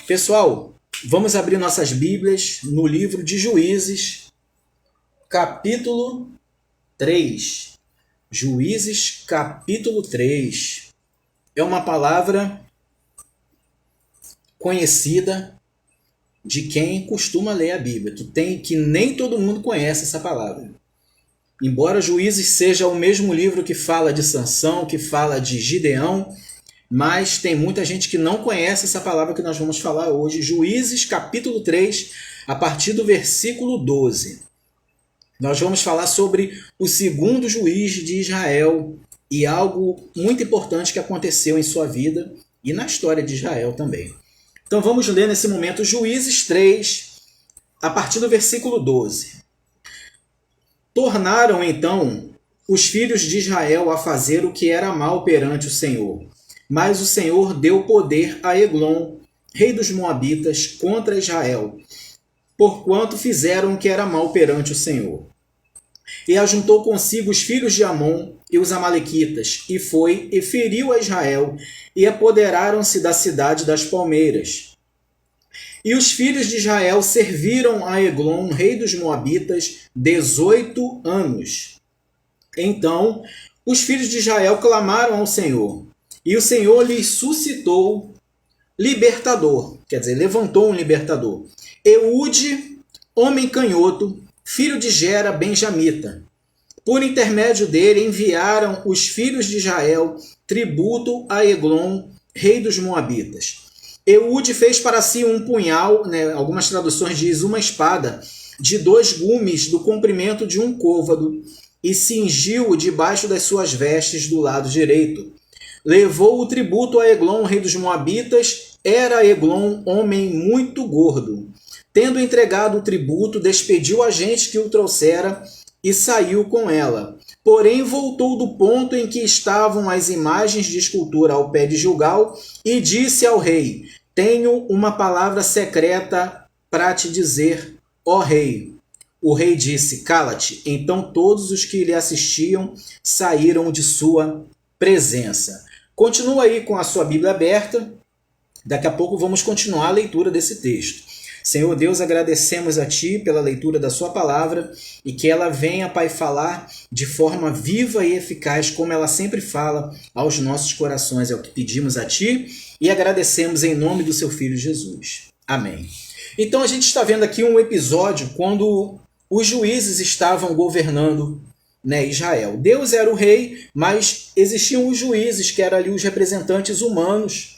Pessoal, vamos abrir nossas Bíblias no livro de Juízes, capítulo 3. Juízes, capítulo 3. É uma palavra conhecida de quem costuma ler a Bíblia, que nem todo mundo conhece essa palavra. Embora Juízes seja o mesmo livro que fala de Sansão, que fala de Gideão, mas tem muita gente que não conhece essa palavra que nós vamos falar hoje. Juízes, capítulo 3, a partir do versículo 12. Nós vamos falar sobre o segundo juiz de Israel e algo muito importante que aconteceu em sua vida e na história de Israel também. Então vamos ler nesse momento Juízes 3, a partir do versículo 12. Tornaram então os filhos de Israel a fazer o que era mal perante o Senhor. Mas o Senhor deu poder a Eglon, rei dos Moabitas, contra Israel, porquanto fizeram o que era mal perante o Senhor. E ajuntou consigo os filhos de Amon e os amalequitas, e foi e feriu a Israel, e apoderaram-se da cidade das palmeiras. E os filhos de Israel serviram a Eglon, rei dos Moabitas, 18 anos. Então os filhos de Israel clamaram ao Senhor, e o Senhor lhes suscitou libertador, quer dizer, levantou um libertador. Eude, homem canhoto, filho de Gera, benjamita. Por intermédio dele enviaram os filhos de Israel tributo a Eglon, rei dos Moabitas. Eude fez para si um punhal, algumas traduções dizem uma espada, de 2 gumes do comprimento de um côvado, e cingiu-o debaixo das suas vestes do lado direito. Levou o tributo a Eglon, rei dos Moabitas. Era Eglon homem muito gordo. Tendo entregado o tributo, despediu a gente que o trouxera e saiu com ela. Porém, voltou do ponto em que estavam as imagens de escultura ao pé de Gilgal e disse ao rei: Tenho uma palavra secreta para te dizer, ó rei. O rei disse: Cala-te. Então todos os que lhe assistiam saíram de sua presença. Continua aí com a sua Bíblia aberta. Daqui a pouco vamos continuar a leitura desse texto. Senhor Deus, agradecemos a Ti pela leitura da Sua palavra e que ela venha, Pai, falar de forma viva e eficaz, como ela sempre fala aos nossos corações. É o que pedimos a Ti e agradecemos em nome do Seu Filho Jesus. Amém. Então a gente está vendo aqui um episódio quando os juízes estavam governando Israel. Deus era o rei, mas existiam os juízes, que eram ali os representantes humanos,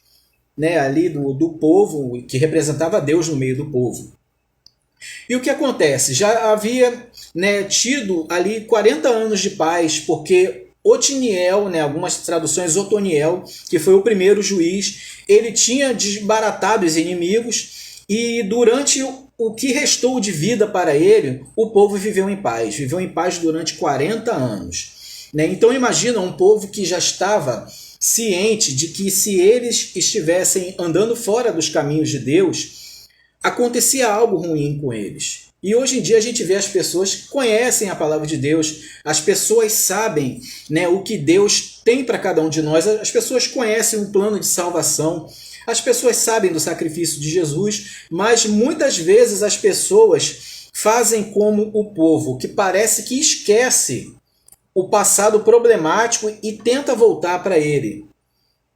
ali do povo, que representava Deus no meio do povo. E o que acontece? Já havia tido ali 40 anos de paz, porque Otiniel, algumas traduções Otoniel, que foi o primeiro juiz, ele tinha desbaratado os inimigos e durante o que restou de vida para ele, o povo viveu em paz durante 40 anos. Então imagina um povo que já estava ciente de que se eles estivessem andando fora dos caminhos de Deus, acontecia algo ruim com eles. E hoje em dia a gente vê as pessoas que conhecem a palavra de Deus, as pessoas sabem o que Deus tem para cada um de nós, as pessoas conhecem um plano de salvação, as pessoas sabem do sacrifício de Jesus, mas muitas vezes as pessoas fazem como o povo, que parece que esquece o passado problemático e tenta voltar para ele.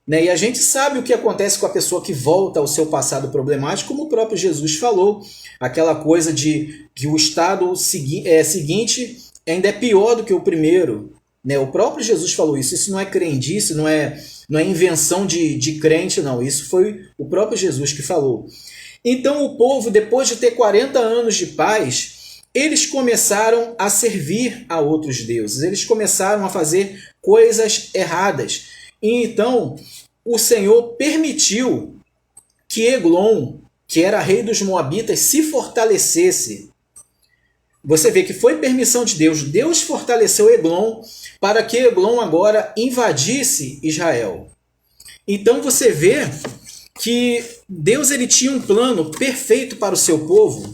E a gente sabe o que acontece com a pessoa que volta ao seu passado problemático, como o próprio Jesus falou, aquela coisa de que o estado seguinte ainda é pior do que o primeiro. O próprio Jesus falou isso. Isso não é crendice, não é invenção de crente, não. Isso foi o próprio Jesus que falou. Então o povo, depois de ter 40 anos de paz, eles começaram a servir a outros deuses. Eles começaram a fazer coisas erradas. E então o Senhor permitiu que Eglon, que era rei dos Moabitas, se fortalecesse. Você vê que foi permissão de Deus. Deus fortaleceu Eglon para que Eglon agora invadisse Israel. Então você vê que Deus ele tinha um plano perfeito para o seu povo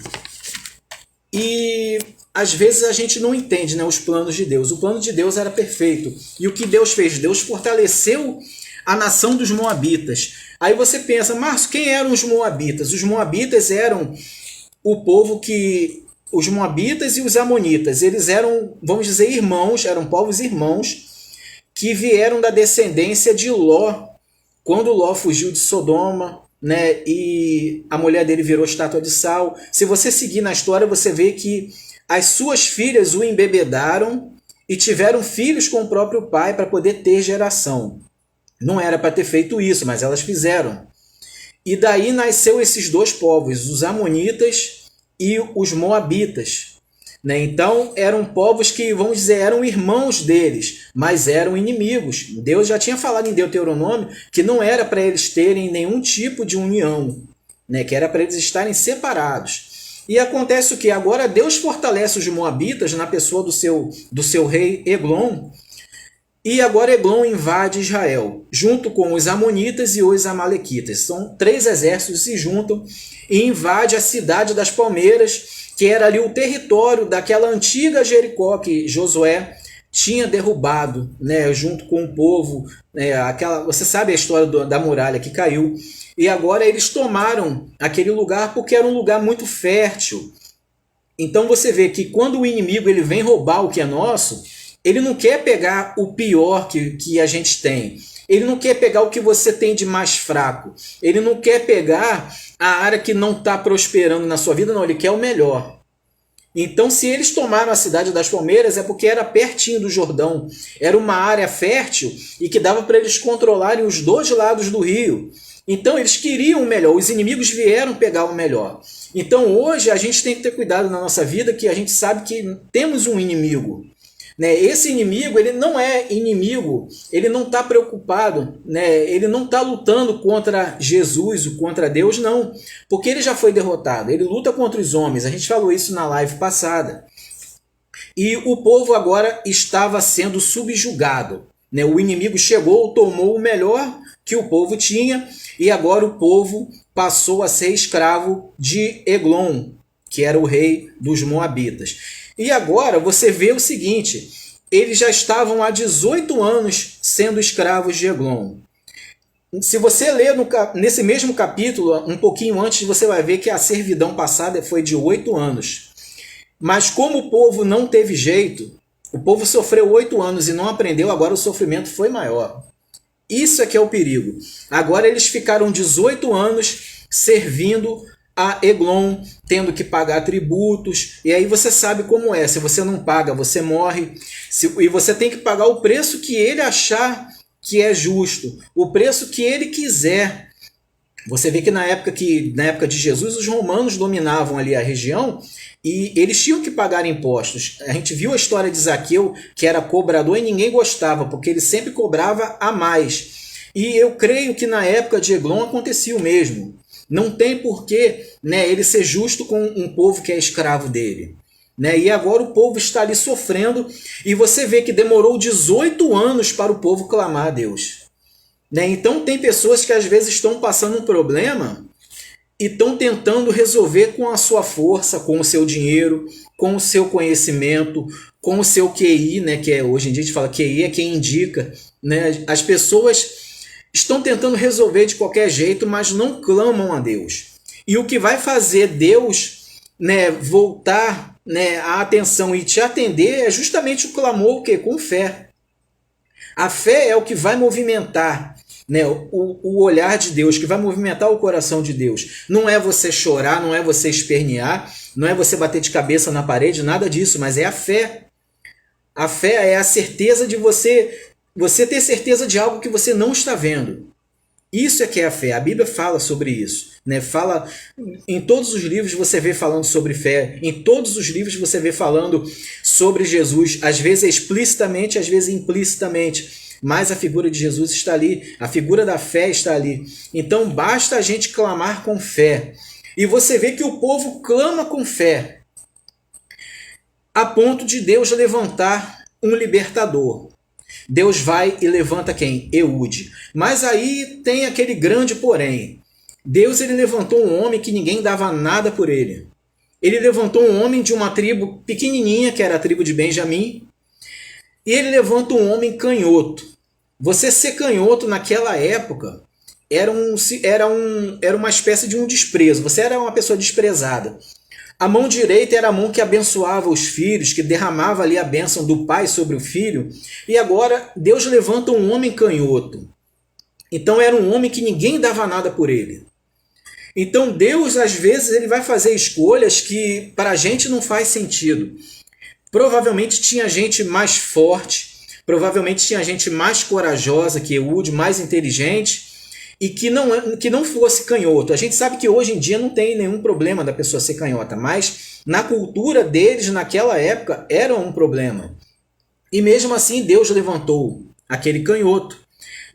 e às vezes a gente não entende os planos de Deus. O plano de Deus era perfeito. E o que Deus fez? Deus fortaleceu a nação dos Moabitas. Aí você pensa, Márcio, quem eram os Moabitas? Os Moabitas eram o povo que... Os Moabitas e os Amonitas, eles eram, vamos dizer, irmãos, eram povos irmãos que vieram da descendência de Ló, quando Ló fugiu de Sodoma, né, e a mulher dele virou estátua de sal. Se você seguir na história, você vê que as suas filhas o embebedaram e tiveram filhos com o próprio pai para poder ter geração. Não era para ter feito isso, mas elas fizeram. E daí nasceu esses dois povos, os Amonitas e os Moabitas. Né? Então eram povos que, vamos dizer, eram irmãos deles, mas eram inimigos. Deus já tinha falado em Deuteronômio que não era para eles terem nenhum tipo de união, né? Que era para eles estarem separados. E acontece o que? Agora Deus fortalece os Moabitas na pessoa do seu rei Eglon, e agora Eglon invade Israel, junto com os Amonitas e os Amalequitas. São 3 exércitos que se juntam e invade a cidade das Palmeiras, que era ali o território daquela antiga Jericó que Josué tinha derrubado, né, junto com o povo. Você sabe a história da muralha que caiu. E agora eles tomaram aquele lugar porque era um lugar muito fértil. Então você vê que quando o inimigo ele vem roubar o que é nosso, ele não quer pegar o pior que a gente tem. Ele não quer pegar o que você tem de mais fraco. Ele não quer pegar a área que não está prosperando na sua vida, não. Ele quer o melhor. Então, se eles tomaram a cidade das Palmeiras, é porque era pertinho do Jordão. Era uma área fértil e que dava para eles controlarem os 2 lados do rio. Então, eles queriam o melhor. Os inimigos vieram pegar o melhor. Então, hoje, a gente tem que ter cuidado na nossa vida, que a gente sabe que temos um inimigo. Né? Esse inimigo, ele não é inimigo, ele não está preocupado, né? Ele não está lutando contra Jesus, contra Deus, não, porque ele já foi derrotado, ele luta contra os homens, a gente falou isso na live passada. E o povo agora estava sendo subjugado, né? O inimigo chegou, tomou o melhor que o povo tinha, e agora o povo passou a ser escravo de Eglon, que era o rei dos Moabitas. E agora você vê o seguinte, eles já estavam há 18 anos sendo escravos de Eglon. Se você ler nesse mesmo capítulo, um pouquinho antes, você vai ver que a servidão passada foi de 8 anos. Mas como o povo não teve jeito, o povo sofreu 8 anos e não aprendeu, agora o sofrimento foi maior. Isso é que é o perigo. Agora eles ficaram 18 anos servindo a Eglon, tendo que pagar tributos, e aí você sabe como é, se você não paga, você morre, e você tem que pagar o preço que ele achar que é justo, o preço que ele quiser. Você vê que na época de Jesus, os romanos dominavam ali a região, e eles tinham que pagar impostos. A gente viu a história de Zaqueu, que era cobrador, e ninguém gostava, porque ele sempre cobrava a mais. E eu creio que na época de Eglon acontecia o mesmo. Não tem porquê, né, ele ser justo com um povo que é escravo dele. Né? E agora o povo está ali sofrendo, e você vê que demorou 18 anos para o povo clamar a Deus. Né? Então tem pessoas que às vezes estão passando um problema e estão tentando resolver com a sua força, com o seu dinheiro, com o seu conhecimento, com o seu QI, né? Que hoje em dia a gente fala QI é quem indica. Né? As pessoas estão tentando resolver de qualquer jeito, mas não clamam a Deus. E o que vai fazer Deus, né, voltar, né, a atenção e te atender é justamente o clamor, o quê? Com fé. A fé é o que vai movimentar, né, o olhar de Deus, que vai movimentar o coração de Deus. Não é você chorar, não é você espernear, não é você bater de cabeça na parede, nada disso, mas é a fé. A fé é a certeza de você ter certeza de algo que você não está vendo. Isso é que é a fé. A Bíblia fala sobre isso. Né? Fala, em todos os livros você vê falando sobre fé. Em todos os livros você vê falando sobre Jesus. Às vezes explicitamente, às vezes implicitamente. Mas a figura de Jesus está ali. A figura da fé está ali. Então basta a gente clamar com fé. E você vê que o povo clama com fé, a ponto de Deus levantar um libertador. Deus vai e levanta quem? Eude. Mas aí tem aquele grande porém. Deus ele levantou um homem que ninguém dava nada por ele. Ele levantou um homem de uma tribo pequenininha, que era a tribo de Benjamim, e ele levanta um homem canhoto. Você ser canhoto naquela época era uma espécie de um desprezo. Você era uma pessoa desprezada. A mão direita era a mão que abençoava os filhos, que derramava ali a bênção do pai sobre o filho. E agora Deus levanta um homem canhoto. Então era um homem que ninguém dava nada por ele. Então Deus, às vezes, ele vai fazer escolhas que para a gente não faz sentido. Provavelmente tinha gente mais forte, provavelmente tinha gente mais corajosa que Eude, mais inteligente, e que não fosse canhoto. A gente sabe que hoje em dia não tem nenhum problema da pessoa ser canhota, mas na cultura deles, naquela época, era um problema. E mesmo assim Deus levantou aquele canhoto.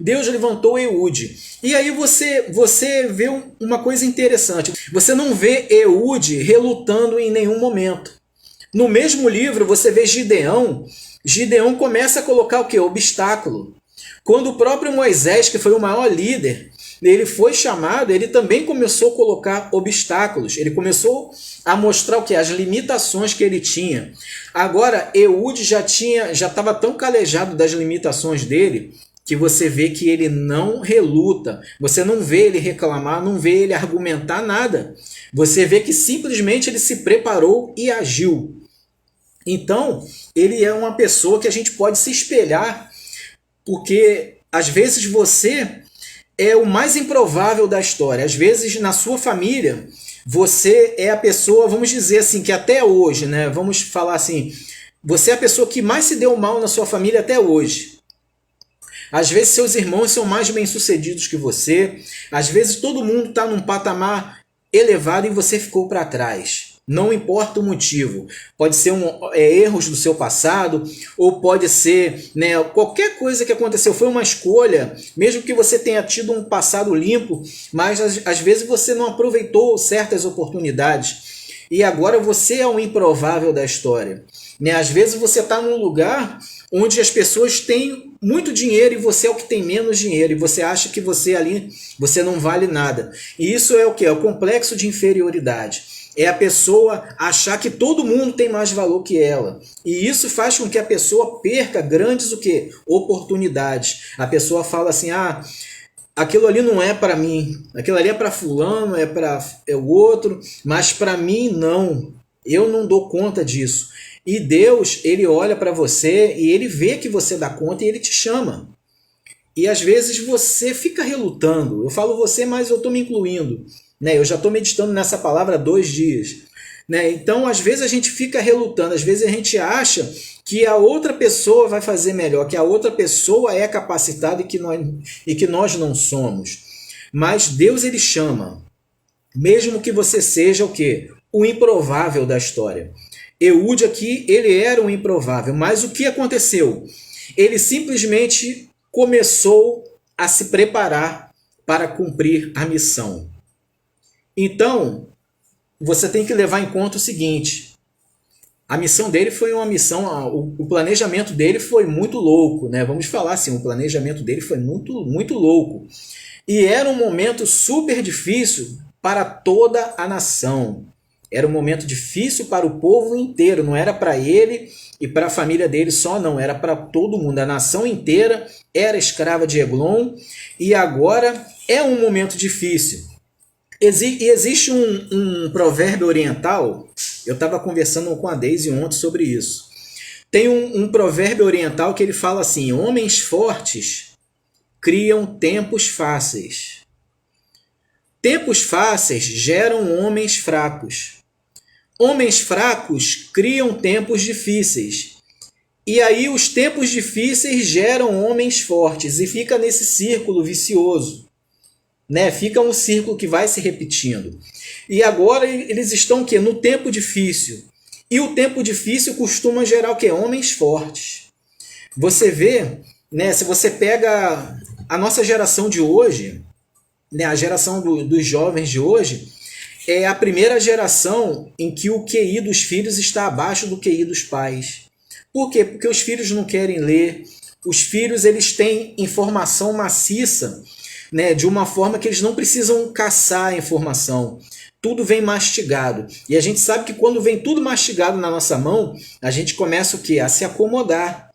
Deus levantou Eude. E aí você vê uma coisa interessante. Você não vê Eude relutando em nenhum momento. No mesmo livro você vê Gideão. Gideão começa a colocar o quê? Obstáculo. Quando o próprio Moisés, que foi o maior líder, ele foi chamado, ele também começou a colocar obstáculos. Ele começou a mostrar o que? As limitações que ele tinha. Agora, Eude já estava tão calejado das limitações dele, que você vê que ele não reluta. Você não vê ele reclamar, não vê ele argumentar nada. Você vê que simplesmente ele se preparou e agiu. Então, ele é uma pessoa que a gente pode se espelhar, porque às vezes você é o mais improvável da história. Às vezes, na sua família, você é a pessoa, vamos dizer assim, que até hoje, né? Vamos falar assim, você é a pessoa que mais se deu mal na sua família até hoje. Às vezes, seus irmãos são mais bem-sucedidos que você. Às vezes, todo mundo está num patamar elevado e você ficou para trás. Não importa o motivo. Pode ser erros do seu passado, ou pode ser, né, qualquer coisa que aconteceu. Foi uma escolha, mesmo que você tenha tido um passado limpo, mas às vezes você não aproveitou certas oportunidades. E agora você é o improvável da história. Né? Às vezes você está num lugar onde as pessoas têm muito dinheiro e você é o que tem menos dinheiro. E você acha que você ali, você não vale nada. E isso é o que? É o complexo de inferioridade. É a pessoa achar que todo mundo tem mais valor que ela. E isso faz com que a pessoa perca grandes o quê? Oportunidades. A pessoa fala assim, aquilo ali não é para mim, aquilo ali é para fulano, é o outro, mas para mim não. Eu não dou conta disso. E Deus, ele olha para você e ele vê que você dá conta e ele te chama. E às vezes você fica relutando. Eu falo você, mas eu estou me incluindo. Né? Eu já estou meditando nessa palavra há 2 dias. Né? Então, às vezes a gente fica relutando, às vezes a gente acha que a outra pessoa vai fazer melhor, que a outra pessoa é capacitada e que nós não somos. Mas Deus, ele chama, mesmo que você seja o quê? O improvável da história. Eude aqui, ele era um improvável, mas o que aconteceu? Ele simplesmente começou a se preparar para cumprir a missão. Então, você tem que levar em conta o seguinte, a missão dele foi uma missão, o planejamento dele foi muito louco, né? Vamos falar assim, o planejamento dele foi muito, muito louco. E era um momento super difícil para toda a nação. Era um momento difícil para o povo inteiro, não era para ele e para a família dele só, não, era para todo mundo. A nação inteira era escrava de Eglon e agora é um momento difícil. Existe um provérbio oriental, eu estava conversando com a Deise ontem sobre isso. Tem um provérbio oriental que ele fala assim, homens fortes criam tempos fáceis. Tempos fáceis geram homens fracos. Homens fracos criam tempos difíceis. E aí os tempos difíceis geram homens fortes e fica nesse círculo vicioso. Né? Fica um círculo que vai se repetindo. E agora eles estão o quê? No tempo difícil. E o tempo difícil costuma gerar o quê? Homens fortes. Você vê, né, se você pega a nossa geração de hoje, né, a geração dos jovens de hoje, é a primeira geração em que o QI dos filhos está abaixo do QI dos pais. Por quê? Porque os filhos não querem ler, os filhos eles têm informação maciça, né, de uma forma que eles não precisam caçar a informação. Tudo vem mastigado. E a gente sabe que quando vem tudo mastigado na nossa mão, a gente começa o quê? A se acomodar.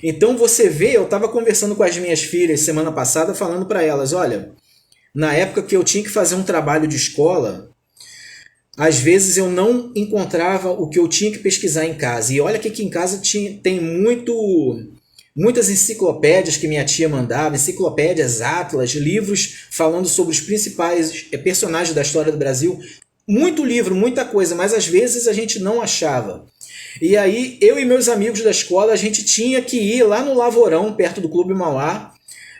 Então você vê, eu estava conversando com as minhas filhas semana passada, falando para elas, olha, na época que eu tinha que fazer um trabalho de escola, às vezes eu não encontrava o que eu tinha que pesquisar em casa. E olha que aqui em casa tem muitas enciclopédias que minha tia mandava, enciclopédias, atlas, livros falando sobre os principais personagens da história do Brasil. Muito livro, muita coisa, mas às vezes a gente não achava. E aí eu e meus amigos da escola, a gente tinha que ir lá no Lavorão, perto do Clube Mauá,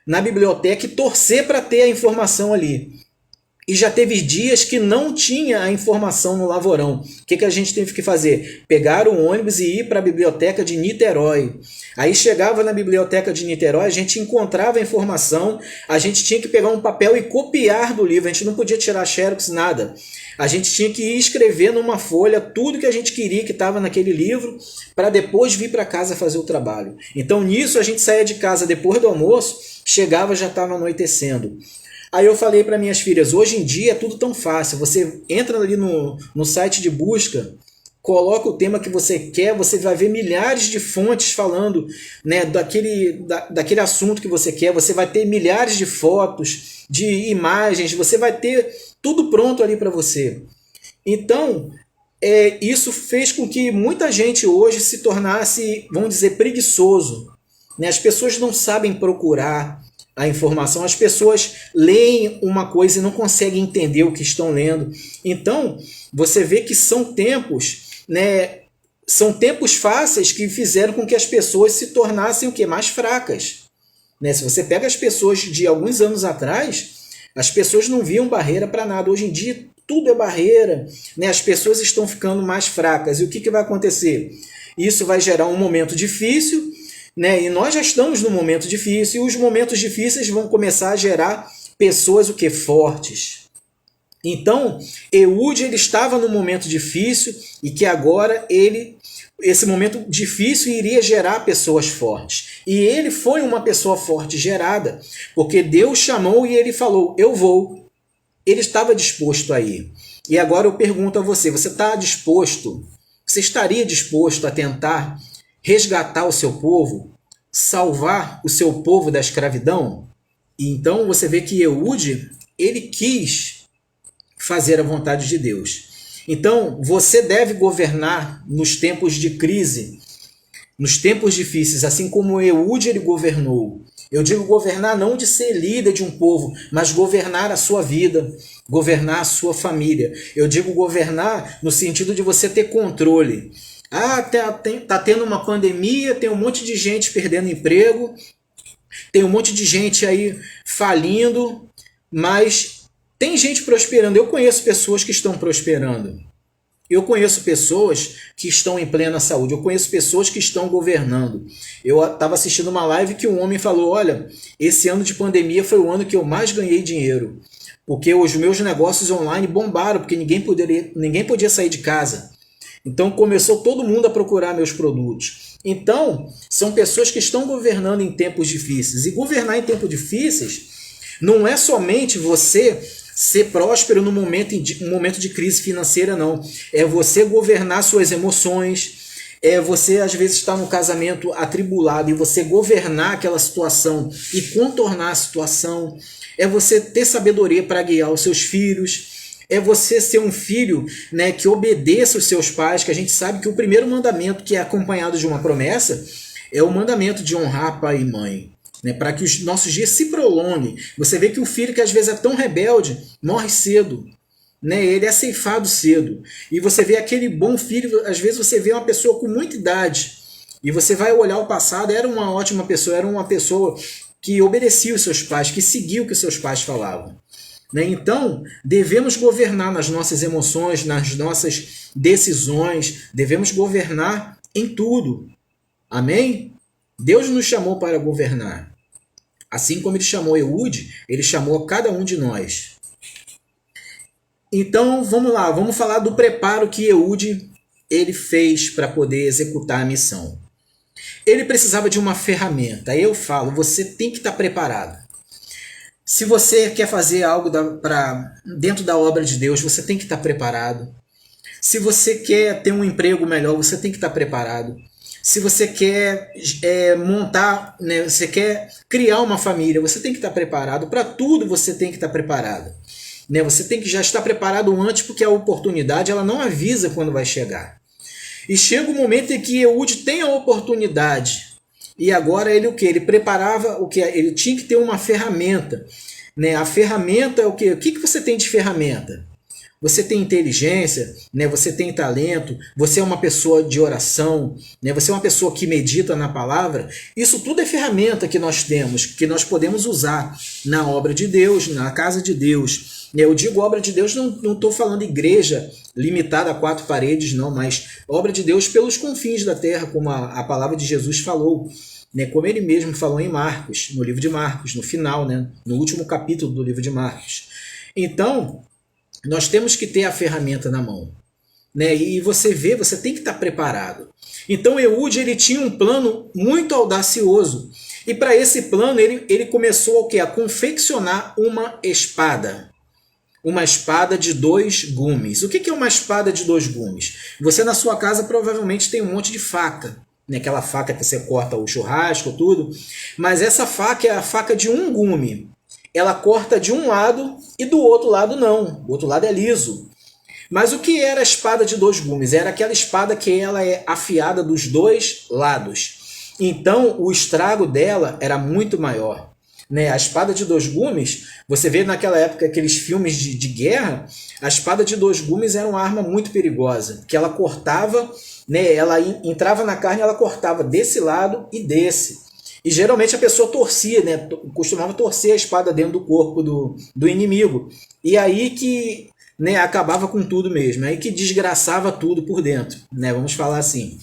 na biblioteca e torcer para ter a informação ali. E já teve dias que não tinha a informação no Lavorão. O que a gente teve que fazer? Pegar o ônibus e ir para a biblioteca de Niterói. Aí chegava na biblioteca de Niterói, a gente encontrava a informação, a gente tinha que pegar um papel e copiar do livro, a gente não podia tirar xerox, nada. A gente tinha que ir escrever numa folha tudo que a gente queria que estava naquele livro para depois vir para casa fazer o trabalho. Então nisso a gente saía de casa depois do almoço, chegava já estava anoitecendo. Aí eu falei para minhas filhas, hoje em dia é tudo tão fácil, você entra ali no site de busca, coloca o tema que você quer, você vai ver milhares de fontes falando, né, daquele assunto que você quer, você vai ter milhares de fotos, de imagens, você vai ter tudo pronto ali para você. Então, isso fez com que muita gente hoje se tornasse, vamos dizer, preguiçoso. Né? As pessoas não sabem procurar a informação, as pessoas leem uma coisa e não conseguem entender o que estão lendo. Então, você vê que são tempos, né, são tempos fáceis que fizeram com que as pessoas se tornassem o quê? Mais fracas. Né? Se você pega as pessoas de alguns anos atrás, as pessoas não viam barreira para nada. Hoje em dia, tudo é barreira. Né? As pessoas estão ficando mais fracas. E o que vai acontecer? Isso vai gerar um momento difícil, né? E nós já estamos num momento difícil, e os momentos difíceis vão começar a gerar pessoas o que? Fortes. Então, Eude ele estava num momento difícil e que agora esse momento difícil iria gerar pessoas fortes. E ele foi uma pessoa forte gerada, porque Deus chamou e ele falou, eu vou. Ele estava disposto a ir. E agora eu pergunto a você, você está disposto? Você estaria disposto a tentar resgatar o seu povo, salvar o seu povo da escravidão? E então você vê que Eude, ele quis fazer a vontade de Deus. Então você deve governar nos tempos de crise, nos tempos difíceis, assim como Eude ele governou. Eu digo governar não de ser líder de um povo, mas governar a sua vida, governar a sua família. Eu digo governar no sentido de você ter controle. Tá tendo uma pandemia, tem um monte de gente perdendo emprego, tem um monte de gente aí falindo, mas tem gente prosperando. Eu conheço pessoas que estão prosperando. Eu conheço pessoas que estão em plena saúde. Eu conheço pessoas que estão governando. Eu estava assistindo uma live que um homem falou, olha, esse ano de pandemia foi o ano que eu mais ganhei dinheiro. Porque os meus negócios online bombaram, porque ninguém podia sair de casa. Então começou todo mundo a procurar meus produtos. Então, são pessoas que estão governando em tempos difíceis. E governar em tempos difíceis não é somente você ser próspero no momento de crise financeira, não. É você governar suas emoções, é você às vezes estar num casamento atribulado e você governar aquela situação e contornar a situação. É você ter sabedoria para guiar os seus filhos. É você ser um filho, né, que obedeça os seus pais, que a gente sabe que o primeiro mandamento que é acompanhado de uma promessa é o mandamento de honrar pai e mãe, né, para que os nossos dias se prolonguem. Você vê que o filho que às vezes é tão rebelde morre cedo, né, ele é ceifado cedo. E você vê aquele bom filho, às vezes você vê uma pessoa com muita idade e você vai olhar o passado, era uma ótima pessoa, era uma pessoa que obedecia os seus pais, que seguia o que os seus pais falavam. Então, devemos governar nas nossas emoções, nas nossas decisões, devemos governar em tudo. Amém? Deus nos chamou para governar. Assim como ele chamou Eude, ele chamou cada um de nós. Então, vamos lá, vamos falar do preparo que Eude ele fez para poder executar a missão. Ele precisava de uma ferramenta. Eu falo, você tem que estar preparado. Se você quer fazer algo dentro da obra de Deus, você tem que estar preparado. Se você quer ter um emprego melhor, você tem que estar preparado. se você quer montar, né, você quer criar uma família, você tem que estar preparado. Para tudo você tem que estar preparado. Né? Você tem que já estar preparado antes, porque a oportunidade ela não avisa quando vai chegar. E chega o momento em que Eude tem a oportunidade. E agora ele o que? Ele preparava o que? Ele tinha que ter uma ferramenta. Né? A ferramenta é o que? O que você tem de ferramenta? Você tem inteligência, né? Você tem talento, você é uma pessoa de oração, né? Você é uma pessoa que medita na palavra. Isso tudo é ferramenta que nós temos, que nós podemos usar na obra de Deus, na casa de Deus. Eu digo obra de Deus, não estou falando igreja limitada a 4 paredes, não, mas obra de Deus pelos confins da terra, como a palavra de Jesus falou. Né, como ele mesmo falou em Marcos, no livro de Marcos, no final, né, no último capítulo do livro de Marcos. Então, nós temos que ter a ferramenta na mão. Né, e você vê, você tem que estar preparado. Então, Eude ele tinha um plano muito audacioso. E para esse plano, ele começou o quê? A confeccionar uma espada. Uma espada de 2 gumes. O que é uma espada de 2 gumes? Você na sua casa provavelmente tem um monte de faca. Né? Aquela faca que você corta o churrasco, tudo. Mas essa faca é a faca de 1 gume. Ela corta de um lado e do outro lado não. O outro lado é liso. Mas o que era a espada de 2 gumes? Era aquela espada que ela é afiada dos 2 lados. Então o estrago dela era muito maior. Né? A espada de 2 gumes, você vê naquela época aqueles filmes de guerra, a espada de 2 gumes era uma arma muito perigosa, porque ela cortava, né? Ela entrava na carne, ela cortava desse lado e desse. E geralmente a pessoa torcia, né? Costumava torcer a espada dentro do corpo do inimigo. E aí que, né, acabava com tudo mesmo, aí que desgraçava tudo por dentro, né? Vamos falar assim.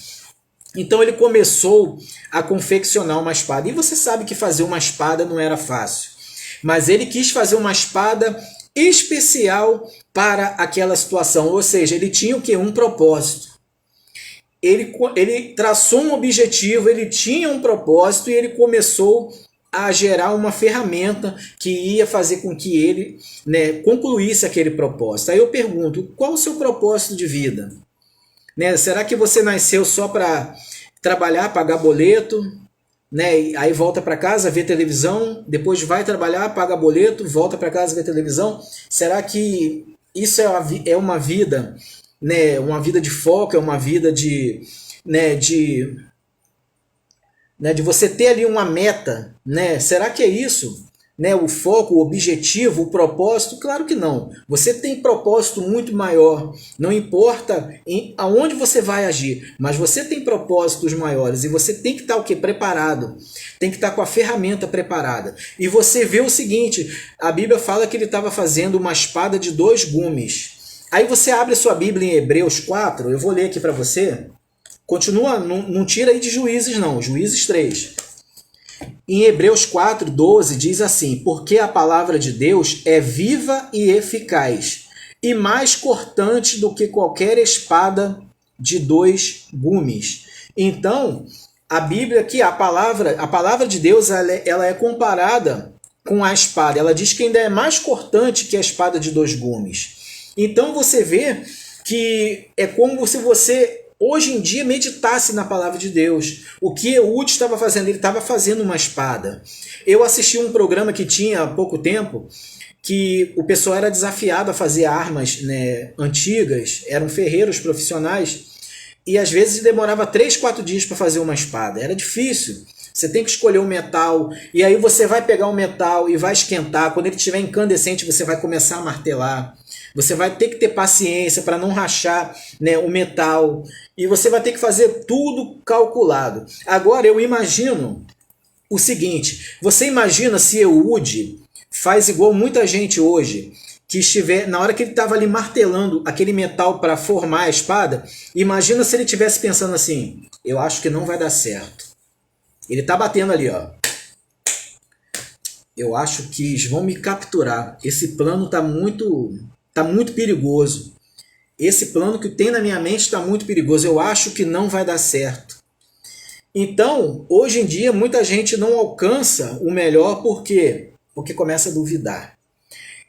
Então ele começou a confeccionar uma espada. E você sabe que fazer uma espada não era fácil. Mas ele quis fazer uma espada especial para aquela situação. Ou seja, ele tinha o quê? Um propósito. Ele traçou um objetivo, ele tinha um propósito e ele começou a gerar uma ferramenta que ia fazer com que ele, né, concluísse aquele propósito. Aí eu pergunto, qual o seu propósito de vida? Né? Será que você nasceu só para trabalhar, pagar boleto, né? Aí volta para casa, vê televisão, depois vai trabalhar, paga boleto, volta para casa, vê televisão? Será que isso é uma vida, né? Uma vida de foco, é uma vida de você ter ali uma meta, né? Será que é isso? Né, o foco, o objetivo, o propósito? Claro que não. Você tem propósito muito maior. Não importa aonde você vai agir, mas você tem propósitos maiores e você tem que estar o quê? Preparado. Tem que estar com a ferramenta preparada. E você vê o seguinte, a Bíblia fala que ele estava fazendo uma espada de 2 gumes. Aí você abre a sua Bíblia em Hebreus 4, eu vou ler aqui para você. Continua, não tira aí de Juízes não, Juízes 3. Em Hebreus 4:12 diz assim, porque a palavra de Deus é viva e eficaz, e mais cortante do que qualquer espada de 2 gumes. Então, a Bíblia aqui, a palavra de Deus, ela é comparada com a espada. Ela diz que ainda é mais cortante que a espada de 2 gumes. Então você vê que é como se você hoje em dia meditasse na palavra de Deus. O que Eude estava fazendo? Ele estava fazendo uma espada. Eu assisti um programa que tinha há pouco tempo, que o pessoal era desafiado a fazer armas, né, antigas, eram ferreiros profissionais, e às vezes demorava 3, 4 dias para fazer uma espada. Era difícil. Você tem que escolher um metal, e aí você vai pegar o metal e vai esquentar. Quando ele estiver incandescente, você vai começar a martelar. Você vai ter que ter paciência para não rachar, né, o metal. E você vai ter que fazer tudo calculado. Agora eu imagino o seguinte, você imagina se Eude faz igual muita gente hoje, que estiver, na hora que ele estava ali martelando aquele metal para formar a espada, imagina se ele estivesse pensando assim, eu acho que não vai dar certo. Ele está batendo ali, ó. Eu acho que eles vão me capturar. Esse plano está muito perigoso. Esse plano que tem na minha mente está muito perigoso. Eu acho que não vai dar certo. Então, hoje em dia, muita gente não alcança o melhor por quê? Porque começa a duvidar.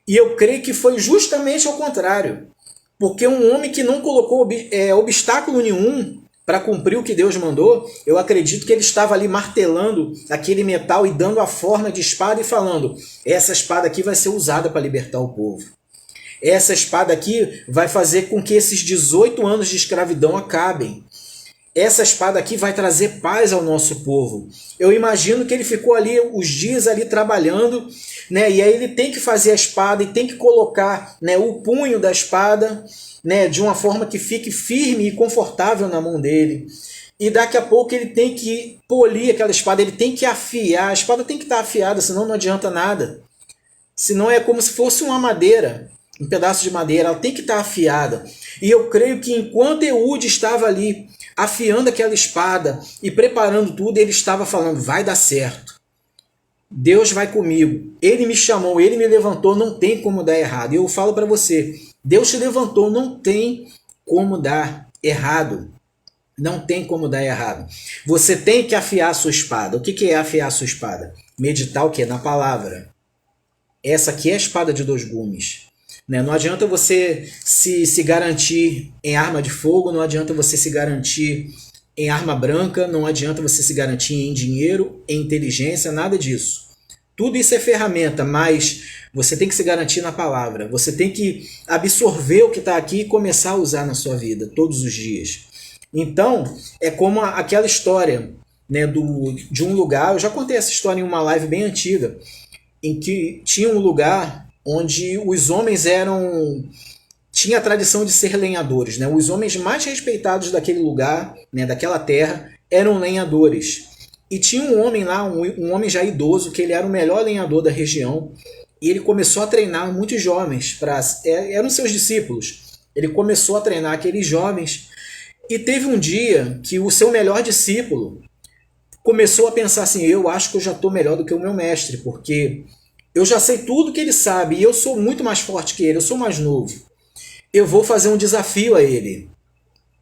E eu creio que foi justamente ao contrário. Porque um homem que não colocou obstáculo nenhum, para cumprir o que Deus mandou, eu acredito que ele estava ali martelando aquele metal e dando a forma de espada e falando: essa espada aqui vai ser usada para libertar o povo. Essa espada aqui vai fazer com que esses 18 anos de escravidão acabem. Essa espada aqui vai trazer paz ao nosso povo. Eu imagino que ele ficou ali os dias ali trabalhando, né? E aí ele tem que fazer a espada e tem que colocar, né, o punho da espada, né, de uma forma que fique firme e confortável na mão dele. E daqui a pouco ele tem que polir aquela espada, ele tem que afiar. A espada tem que estar afiada, senão não adianta nada. Senão é como se fosse uma madeira, um pedaço de madeira, ela tem que estar afiada. E eu creio que enquanto Eude estava ali afiando aquela espada e preparando tudo, ele estava falando: vai dar certo. Deus vai comigo. Ele me chamou, ele me levantou, não tem como dar errado. E eu falo para você, Deus te levantou, não tem como dar errado. Não tem como dar errado. Você tem que afiar a sua espada. O que é afiar a sua espada? Meditar o quê? Na palavra. Essa aqui é a espada de dois gumes. Não adianta você se garantir em arma de fogo, não adianta você se garantir em arma branca, não adianta você se garantir em dinheiro, em inteligência, nada disso. Tudo isso é ferramenta, mas você tem que se garantir na palavra. Você tem que absorver o que está aqui e começar a usar na sua vida, todos os dias. Então, é como aquela história, né, de um lugar, eu já contei essa história em uma live bem antiga, em que tinha um lugar onde os homens tinha a tradição de ser lenhadores, né? Os homens mais respeitados daquele lugar, né, daquela terra, eram lenhadores. E tinha um homem lá, um homem já idoso, que ele era o melhor lenhador da região, e ele começou a treinar muitos jovens, eram seus discípulos. Ele começou a treinar aqueles jovens, e teve um dia que o seu melhor discípulo começou a pensar assim: eu acho que eu já estou melhor do que o meu mestre, porque eu já sei tudo que ele sabe e eu sou muito mais forte que ele, eu sou mais novo. Eu vou fazer um desafio a ele.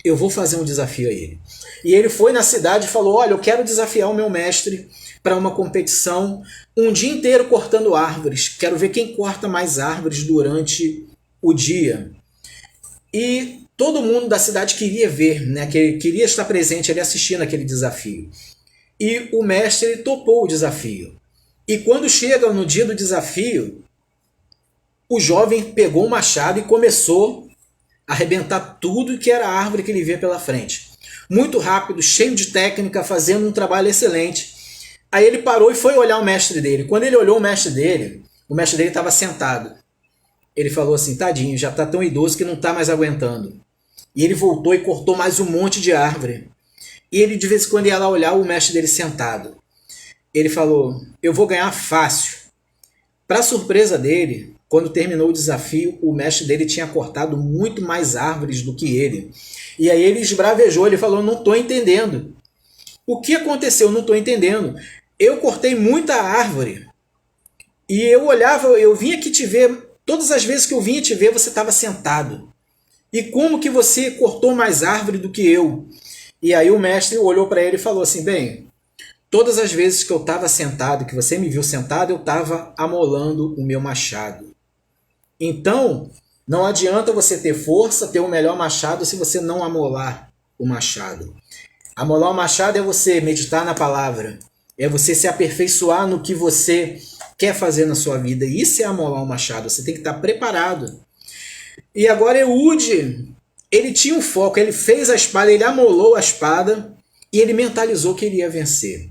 Eu vou fazer um desafio a ele. E ele foi na cidade e falou: olha, eu quero desafiar o meu mestre para uma competição, um dia inteiro cortando árvores. Quero ver quem corta mais árvores durante o dia. E todo mundo da cidade queria ver, né, queria estar presente ali assistindo aquele desafio. E o mestre topou o desafio. E quando chega no dia do desafio, o jovem pegou o machado e começou a arrebentar tudo que era árvore que ele via pela frente. Muito rápido, cheio de técnica, fazendo um trabalho excelente. Aí ele parou e foi olhar o mestre dele. Quando ele olhou o mestre dele estava sentado. Ele falou assim: tadinho, já está tão idoso que não está mais aguentando. E ele voltou e cortou mais um monte de árvore. E ele de vez em quando ia lá olhar o mestre dele sentado. Ele falou: eu vou ganhar fácil. Para surpresa dele, quando terminou o desafio, o mestre dele tinha cortado muito mais árvores do que ele. E aí ele esbravejou, ele falou: não estou entendendo. O que aconteceu? Não estou entendendo. Eu cortei muita árvore. E eu olhava, eu vinha aqui te ver, todas as vezes que eu vinha te ver, você estava sentado. E como que você cortou mais árvore do que eu? E aí o mestre olhou para ele e falou assim: bem, todas as vezes que eu estava sentado, que você me viu sentado, eu estava amolando o meu machado. Então, não adianta você ter força, ter o melhor machado, se você não amolar o machado. Amolar o machado é você meditar na palavra, é você se aperfeiçoar no que você quer fazer na sua vida. Isso é amolar o machado, você tem que estar preparado. E agora Eude, ele tinha um foco, ele fez a espada, ele amolou a espada e ele mentalizou que ele ia vencer.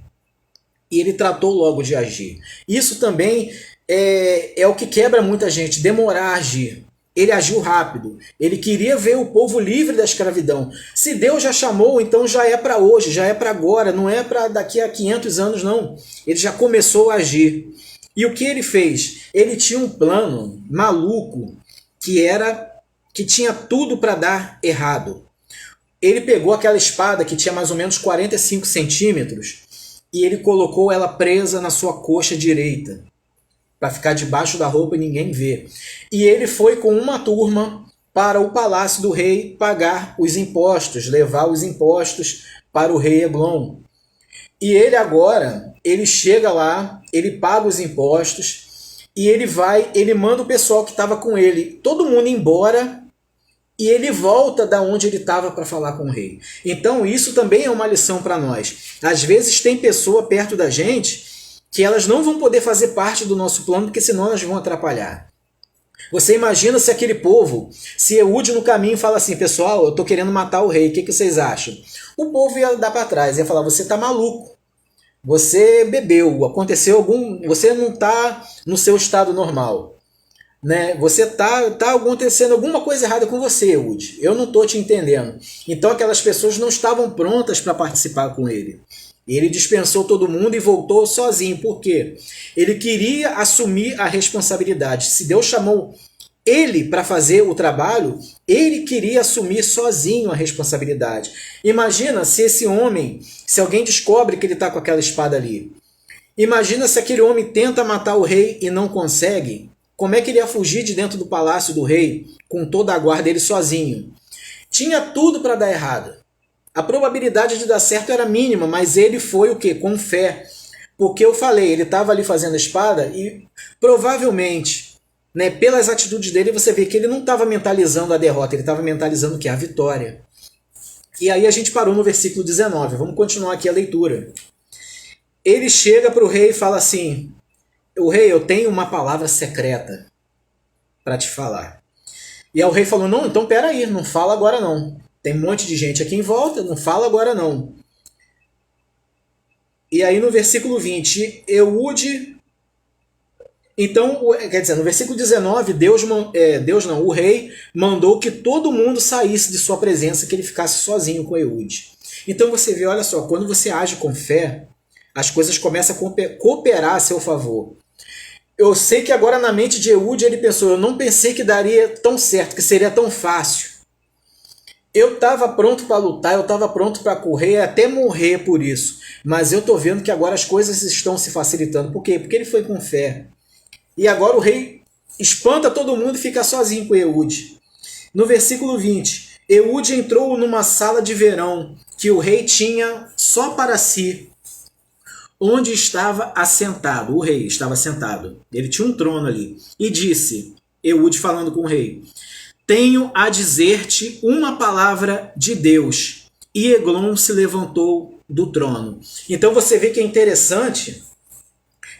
E ele tratou logo de agir. Isso também é o que quebra muita gente, demorar a agir. Ele agiu rápido. Ele queria ver o povo livre da escravidão. Se Deus já chamou, então já é para hoje, já é para agora, não é para daqui a 500 anos, não. Ele já começou a agir. E o que ele fez? Ele tinha um plano maluco que tinha tudo para dar errado. Ele pegou aquela espada que tinha mais ou menos 45 centímetros e ele colocou ela presa na sua coxa direita, para ficar debaixo da roupa e ninguém ver. E ele foi com uma turma para o palácio do rei pagar os impostos, levar os impostos para o rei Eglon. E ele agora, ele chega lá, ele paga os impostos e ele manda o pessoal que estava com ele, todo mundo embora, e ele volta da onde ele estava para falar com o rei. Então isso também é uma lição para nós. Às vezes tem pessoa perto da gente que elas não vão poder fazer parte do nosso plano, porque senão elas vão atrapalhar. Você imagina se aquele povo, se Eude no caminho fala assim, pessoal, eu estou querendo matar o rei, o que vocês acham? O povo ia dar para trás, ia falar, você está maluco, você bebeu, aconteceu algum, você não está no seu estado normal. Né? Você tá acontecendo alguma coisa errada com você, Eude. Eu não estou te entendendo. Então aquelas pessoas não estavam prontas para participar com ele. Ele dispensou todo mundo e voltou sozinho. Por quê? Ele queria assumir a responsabilidade. Se Deus chamou ele para fazer o trabalho, ele queria assumir sozinho a responsabilidade. Imagina se esse homem, se alguém descobre que ele está com aquela espada ali. Imagina se aquele homem tenta matar o rei e não consegue. Como é que ele ia fugir de dentro do palácio do rei com toda a guarda dele sozinho? Tinha tudo para dar errado. A probabilidade de dar certo era mínima, mas ele foi o quê? Com fé. Porque eu falei, ele estava ali fazendo a espada e provavelmente, né, pelas atitudes dele, você vê que ele não estava mentalizando a derrota, ele estava mentalizando o quê? A vitória. E aí a gente parou no versículo 19. Vamos continuar aqui a leitura. Ele chega para o rei e fala assim, o rei, eu tenho uma palavra secreta para te falar. E aí o rei falou, não, então peraí, não fala agora não. Tem um monte de gente aqui em volta, não fala agora não. E aí no versículo 20, Eude... Então, quer dizer, no versículo 19, o rei mandou que todo mundo saísse de sua presença, que ele ficasse sozinho com Eude. Então você vê, olha só, quando você age com fé, as coisas começam a cooperar a seu favor. Eu sei que agora na mente de Eude ele pensou, eu não pensei que daria tão certo, que seria tão fácil. Eu estava pronto para lutar, eu estava pronto para correr, até morrer por isso. Mas eu estou vendo que agora as coisas estão se facilitando. Por quê? Porque ele foi com fé. E agora o rei espanta todo mundo e fica sozinho com Eude. No versículo 20, Eude entrou numa sala de verão que o rei tinha só para si, onde estava assentado. O rei estava sentado. Ele tinha um trono ali. E disse, Eude falando com o rei, tenho a dizer-te uma palavra de Deus. E Eglon se levantou do trono. Então você vê que é interessante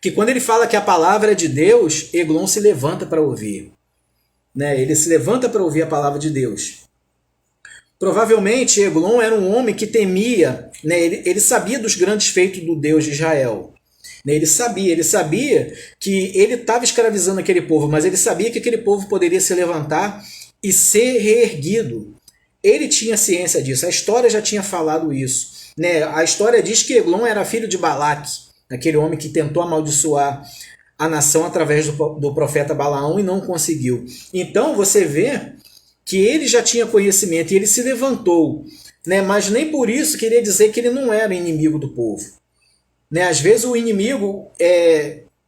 que quando ele fala que a palavra é de Deus, Eglon se levanta para ouvir. Né? Ele se levanta para ouvir a palavra de Deus. Provavelmente Eglon era um homem que temia, né? Ele sabia dos grandes feitos do Deus de Israel. Né? Ele sabia que ele estava escravizando aquele povo, mas ele sabia que aquele povo poderia se levantar e ser reerguido. Ele tinha ciência disso, a história já tinha falado isso. Né? A história diz que Eglon era filho de Balaque, aquele homem que tentou amaldiçoar a nação através do profeta Balaão e não conseguiu. Então você vê que ele já tinha conhecimento e ele se levantou, né? Mas nem por isso queria dizer que ele não era inimigo do povo. Né? Às vezes o inimigo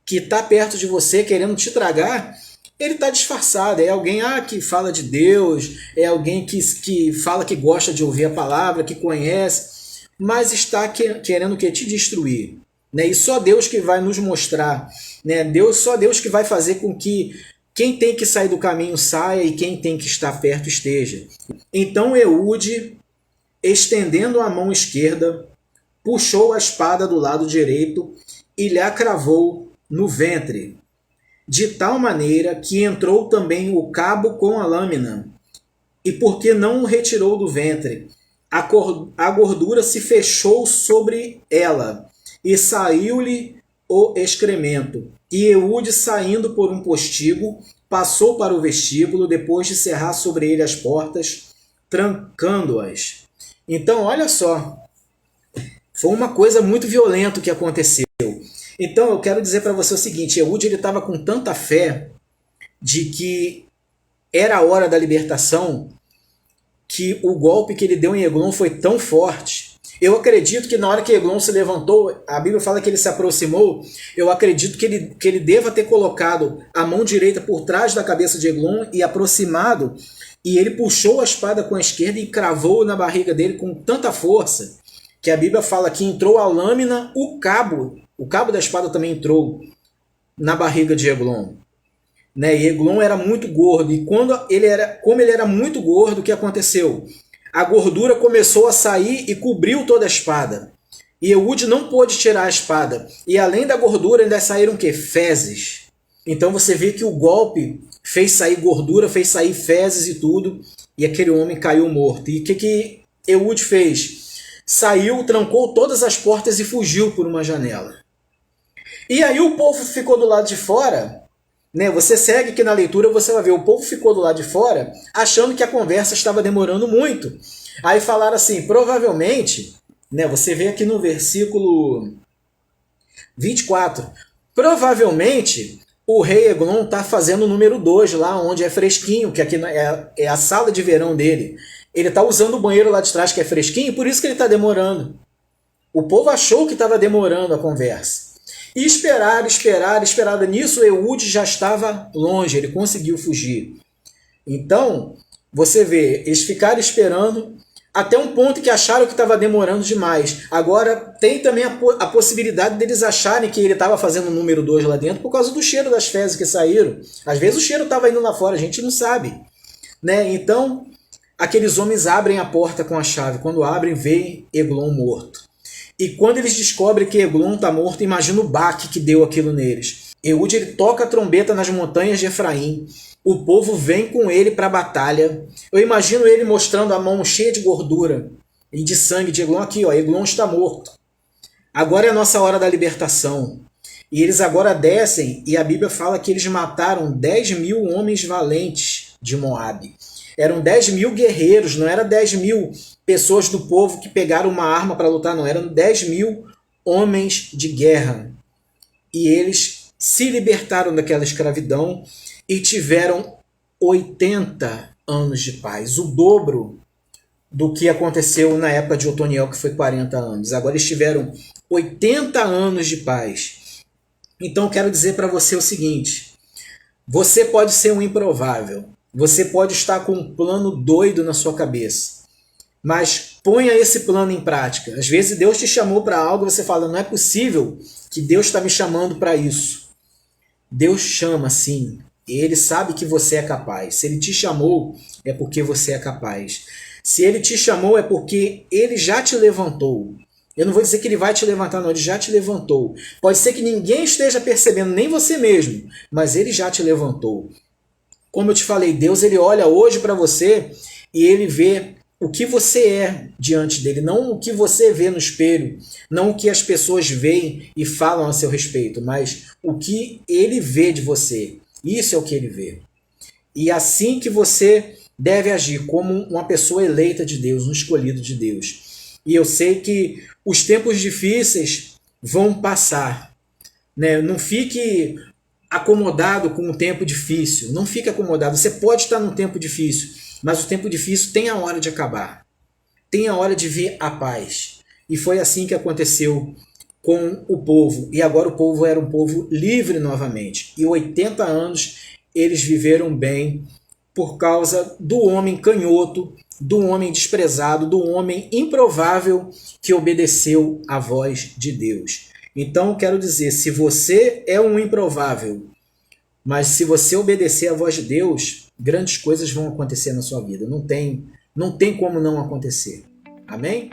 que está perto de você querendo te tragar, ele está disfarçado, é alguém que fala de Deus, é alguém que fala que gosta de ouvir a palavra, que conhece, mas está querendo te destruir. Né? E só Deus que vai nos mostrar, né? Só Deus que vai fazer com que quem tem que sair do caminho saia e quem tem que estar perto esteja. Então Eude, estendendo a mão esquerda, puxou a espada do lado direito e lhe a cravou no ventre, de tal maneira que entrou também o cabo com a lâmina. E porque não o retirou do ventre, a gordura se fechou sobre ela, e saiu-lhe o excremento. E Eude, saindo por um postigo, passou para o vestíbulo, depois de cerrar sobre ele as portas, trancando-as. Então, olha só, foi uma coisa muito violenta que aconteceu. Então, eu quero dizer para você o seguinte, Eude estava com tanta fé de que era a hora da libertação, que o golpe que ele deu em Eglon foi tão forte. Eu acredito que na hora que Eglon se levantou, a Bíblia fala que ele se aproximou, eu acredito que ele deva ter colocado a mão direita por trás da cabeça de Eglon e aproximado, e ele puxou a espada com a esquerda e cravou na barriga dele com tanta força, que a Bíblia fala que entrou a lâmina, o cabo da espada também entrou na barriga de Eglon. né? E Eglon era muito gordo. E como ele era muito gordo, o que aconteceu? A gordura começou a sair e cobriu toda a espada. E Eude não pôde tirar a espada. E além da gordura, ainda saíram o quê? Fezes. Então você vê que o golpe fez sair gordura, fez sair fezes e tudo. E aquele homem caiu morto. E o que Eude fez? Saiu, trancou todas as portas e fugiu por uma janela. E aí o povo ficou do lado de fora, né? Você segue aqui na leitura, você vai ver, o povo ficou do lado de fora, achando que a conversa estava demorando muito. Aí falaram assim, provavelmente, né? Você vê aqui no versículo 24, provavelmente o rei Eglon está fazendo o número 2 lá, onde é fresquinho, que aqui é a sala de verão dele. Ele está usando o banheiro lá de trás, que é fresquinho, por isso que ele está demorando. O povo achou que estava demorando a conversa. E esperaram. Nisso, Eude já estava longe, ele conseguiu fugir. Então, você vê, eles ficaram esperando até um ponto que acharam que estava demorando demais. Agora, tem também a possibilidade deles acharem que ele estava fazendo o número 2 lá dentro por causa do cheiro das fezes que saíram. Às vezes o cheiro estava indo lá fora, a gente não sabe, né? Então, aqueles homens abrem a porta com a chave. Quando abrem, veem Eglon morto. E quando eles descobrem que Eglon está morto, imagina o baque que deu aquilo neles. Eude ele toca a trombeta nas montanhas de Efraim. O povo vem com ele para a batalha. Eu imagino ele mostrando a mão cheia de gordura e de sangue de Eglon. Aqui, ó, Eglon está morto. Agora é a nossa hora da libertação. E eles agora descem, e a Bíblia fala que eles mataram 10.000 homens valentes de Moabe. Eram 10.000 guerreiros, não era 10.000 pessoas do povo que pegaram uma arma para lutar, não. Eram 10.000 homens de guerra. E eles se libertaram daquela escravidão e tiveram 80 anos de paz. O dobro do que aconteceu na época de Otoniel, que foi 40 anos. Agora eles tiveram 80 anos de paz. Então eu quero dizer para você o seguinte: você pode ser um improvável. Você pode estar com um plano doido na sua cabeça. Mas ponha esse plano em prática. Às vezes Deus te chamou para algo e você fala, não é possível que Deus está me chamando para isso. Deus chama sim. E Ele sabe que você é capaz. Se Ele te chamou, é porque você é capaz. Se Ele te chamou, é porque Ele já te levantou. Eu não vou dizer que Ele vai te levantar, não. Ele já te levantou. Pode ser que ninguém esteja percebendo, nem você mesmo, mas Ele já te levantou. Como eu te falei, Deus ele olha hoje para você e Ele vê o que você é diante dele, não o que você vê no espelho, não o que as pessoas veem e falam a seu respeito, mas o que Ele vê de você. Isso é o que Ele vê. E assim que você deve agir, como uma pessoa eleita de Deus, um escolhido de Deus. E eu sei que os tempos difíceis vão passar, né? Não fique acomodado com um tempo difícil. Não fique acomodado. Você pode estar num tempo difícil, mas o tempo difícil tem a hora de acabar. Tem a hora de vir a paz. E foi assim que aconteceu com o povo. E agora o povo era um povo livre novamente. E 80 anos eles viveram bem por causa do homem canhoto, do homem desprezado, do homem improvável que obedeceu à voz de Deus. Então, quero dizer, se você é um improvável, mas se você obedecer à voz de Deus, grandes coisas vão acontecer na sua vida. Não tem como não acontecer. Amém?